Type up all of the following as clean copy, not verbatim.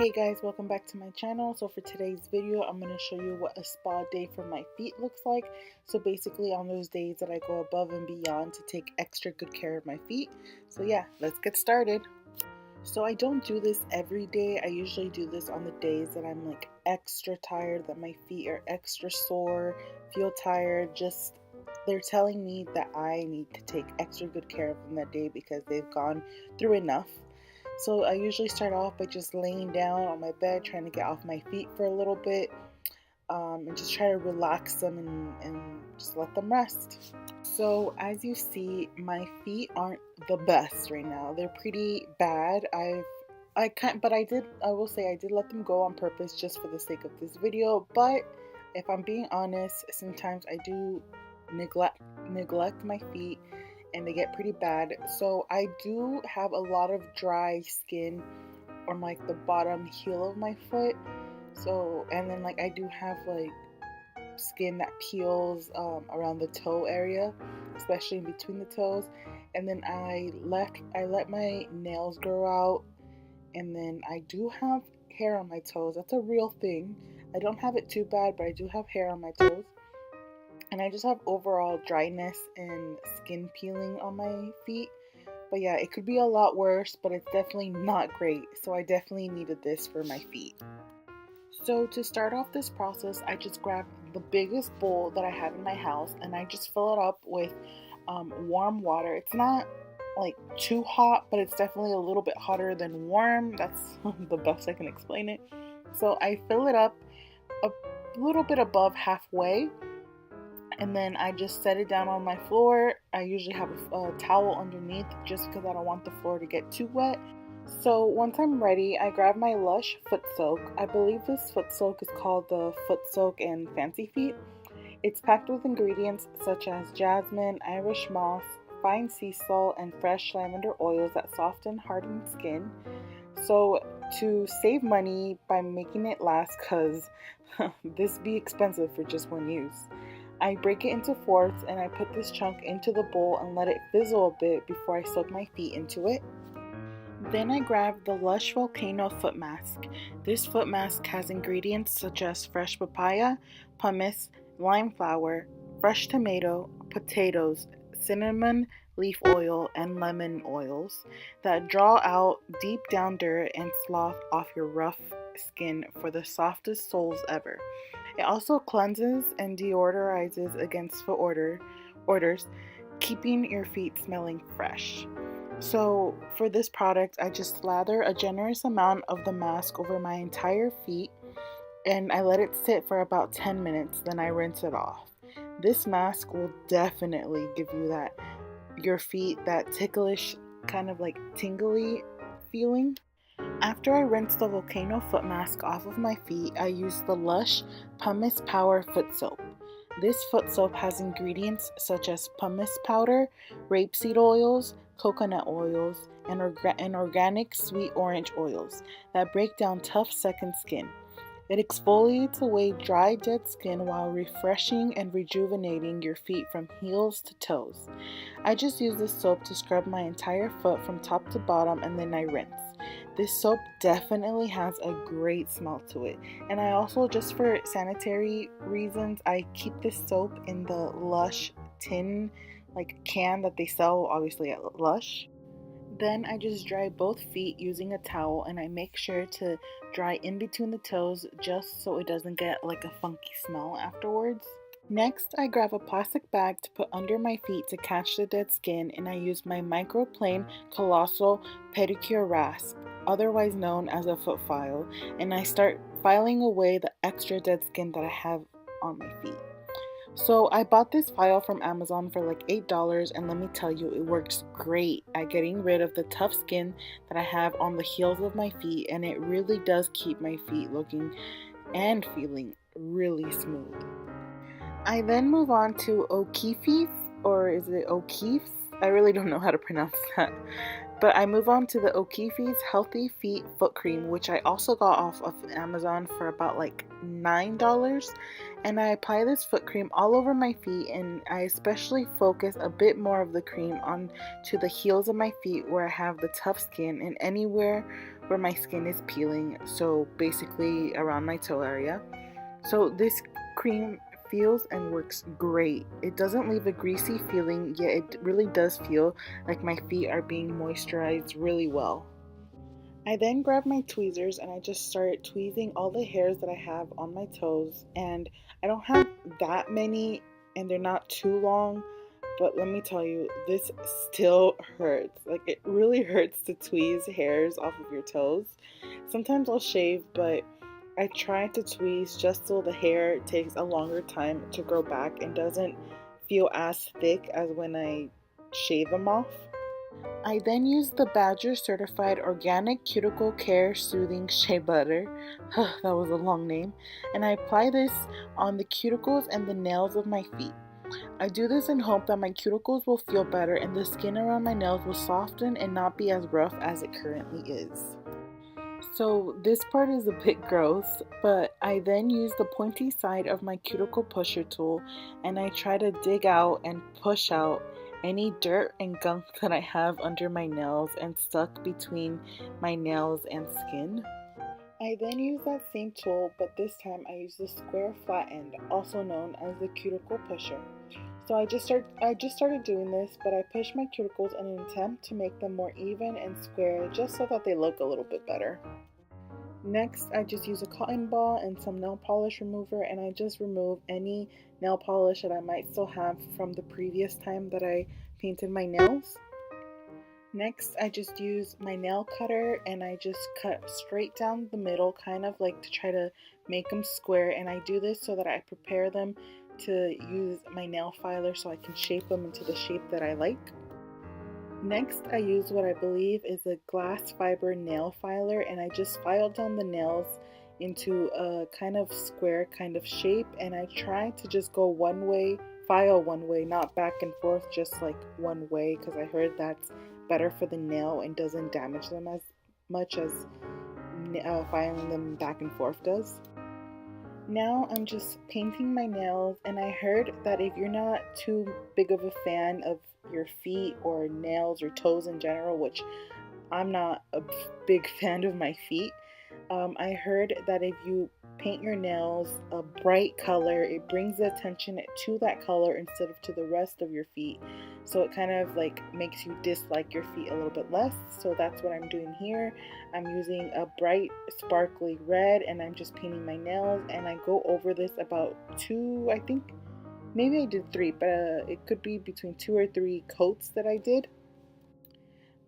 Hey guys, welcome back to my channel. So for today's video, I'm going to show you what a spa day for my feet looks like. So basically on those days that I go above and beyond to take extra good care of my feet. So yeah, let's get started. So I don't do this every day. I usually do this on the days that I'm like extra tired, that my feet are extra sore, feel tired, just they're telling me that I need to take extra good care of them that day because they've gone through enough. So I usually start off by just laying down on my bed, trying to get off my feet for a little bit, and just try to relax them and just let them rest. So as you see, my feet aren't the best right now. They're pretty bad. I will say I did let them go on purpose just for the sake of this video. But if I'm being honest, sometimes I do neglect my feet and they get pretty bad. So I do have a lot of dry skin on like the bottom heel of my foot. So, and then like I do have like skin that peels around the toe area, especially in between the toes. And then I let my nails grow out, and then I do have hair on my toes. That's a real thing. I don't have it too bad, but I do have hair on my toes. And I just have overall dryness and skin peeling on my feet. But yeah, it could be a lot worse, but it's definitely not great. So I definitely needed this for my feet. So to start off this process, I just grabbed the biggest bowl that I have in my house and I just fill it up with warm water. It's not like too hot, but it's definitely a little bit hotter than warm. That's the best I can explain it. So I fill it up a little bit above halfway, and then I just set it down on my floor. I usually have a towel underneath just because I don't want the floor to get too wet. So once I'm ready, I grab my Lush foot soak. I believe this foot soak is called the Foot Soak and Fancy Feet. It's packed with ingredients such as jasmine, Irish moss, fine sea salt, and fresh lavender oils that soften hardened skin. So to save money by making it last, because this be expensive for just one use, I break it into fourths and I put this chunk into the bowl and let it fizzle a bit before I soak my feet into it. Then I grab the Lush Volcano Foot Mask. This foot mask has ingredients such as fresh papaya, pumice, lime flower, fresh tomato, potatoes, cinnamon, leaf oil, and lemon oils that draw out deep down dirt and slough off your rough skin for the softest soles ever. It also cleanses and deodorizes against foot odors, keeping your feet smelling fresh. So for this product, I just lather a generous amount of the mask over my entire feet and I let it sit for about 10 minutes, then I rinse it off. This mask will definitely give you your feet that ticklish, kind of like tingly feeling. After I rinse the Volcano foot mask off of my feet, I use the Lush Pumice Power Foot Soap. This foot soap has ingredients such as pumice powder, rapeseed oils, coconut oils, and organic sweet orange oils that break down tough second skin. It exfoliates away dry, dead skin while refreshing and rejuvenating your feet from heels to toes. I just use this soap to scrub my entire foot from top to bottom and then I rinse. This soap definitely has a great smell to it. And I also, just for sanitary reasons, I keep this soap in the Lush tin can that they sell obviously at Lush. Then I just dry both feet using a towel and I make sure to dry in between the toes just so it doesn't get like a funky smell afterwards. Next, I grab a plastic bag to put under my feet to catch the dead skin, and I use my microplane colossal pedicure rasp, otherwise known as a foot file, and I start filing away the extra dead skin that I have on my feet. So I bought this file from Amazon for like $8, and let me tell you, it works great at getting rid of the tough skin that I have on the heels of my feet, and it really does keep my feet looking and feeling really smooth. I then move on to O'Keefe's, or is it O'Keefe's? I really don't know how to pronounce that. But I move on to the O'Keefe's Healthy Feet Foot Cream, which I also got off of Amazon for about like $9. And I apply this foot cream all over my feet, and I especially focus a bit more of the cream onto the heels of my feet where I have the tough skin, and anywhere where my skin is peeling, so basically around my toe area. So this cream feels and works great. It doesn't leave a greasy feeling, yet it really does feel like my feet are being moisturized really well. I then grabbed my tweezers and I just started tweezing all the hairs that I have on my toes. And I don't have that many and they're not too long, but let me tell you, this still hurts. Like, it really hurts to tweeze hairs off of your toes. Sometimes I'll shave, but I try to tweeze just so the hair takes a longer time to grow back and doesn't feel as thick as when I shave them off. I then use the Badger Certified Organic Cuticle Care Soothing Shea Butter, that was a long name, and I apply this on the cuticles and the nails of my feet. I do this in hope that my cuticles will feel better and the skin around my nails will soften and not be as rough as it currently is. So this part is a bit gross, but I then use the pointy side of my cuticle pusher tool and I try to dig out and push out any dirt and gunk that I have under my nails and stuck between my nails and skin. I then use that same tool, but this time I use the square flat end, also known as the cuticle pusher. So I just started doing this, but I push my cuticles in an attempt to make them more even and square just so that they look a little bit better. Next, I just use a cotton ball and some nail polish remover, and I just remove any nail polish that I might still have from the previous time that I painted my nails. Next, I just use my nail cutter and I just cut straight down the middle, kind of like to try to make them square, and I do this so that I prepare them to use my nail filer so I can shape them into the shape that I like. Next, I use what I believe is a glass fiber nail filer, and I just file down the nails into a kind of square kind of shape, and I try to just go one way, file one way, not back and forth, just like one way, because I heard that's better for the nail and doesn't damage them as much as filing them back and forth does. Now I'm just painting my nails, and I heard that if you're not too big of a fan of your feet or nails or toes in general, which I'm not a big fan of my feet, I heard that if you paint your nails a bright color, it brings the attention to that color instead of to the rest of your feet. So it kind of like makes you dislike your feet a little bit less. So that's what I'm doing here. I'm using a bright sparkly red and I'm just painting my nails, and I go over this about two, I think maybe I did three, but it could be between 2 or 3 coats that I did.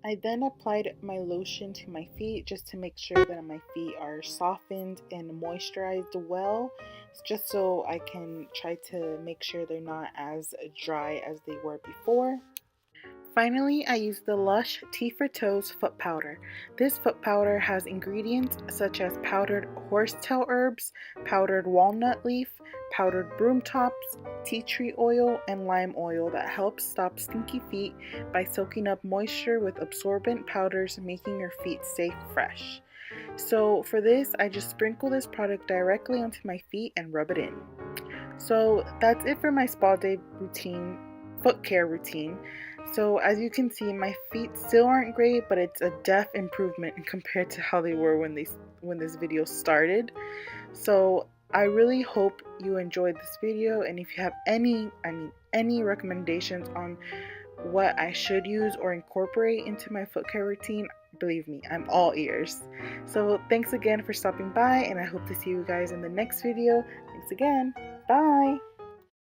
I then applied my lotion to my feet just to make sure that my feet are softened and moisturized well, just so I can try to make sure they're not as dry as they were before. Finally, I used the Lush Tea for Toes foot powder. This foot powder has ingredients such as powdered horsetail herbs, powdered walnut leaf, powdered broom tops, tea tree oil, and lime oil that helps stop stinky feet by soaking up moisture with absorbent powders, making your feet stay fresh. So for this, I just sprinkle this product directly onto my feet and rub it in. So that's it for my spa day routine, foot care routine. So as you can see, my feet still aren't great, but it's a def improvement compared to how they were when this video started. So I really hope you enjoyed this video, and if you have any recommendations on what I should use or incorporate into my foot care routine, believe me, I'm all ears. So thanks again for stopping by, and I hope to see you guys in the next video. Thanks again. Bye.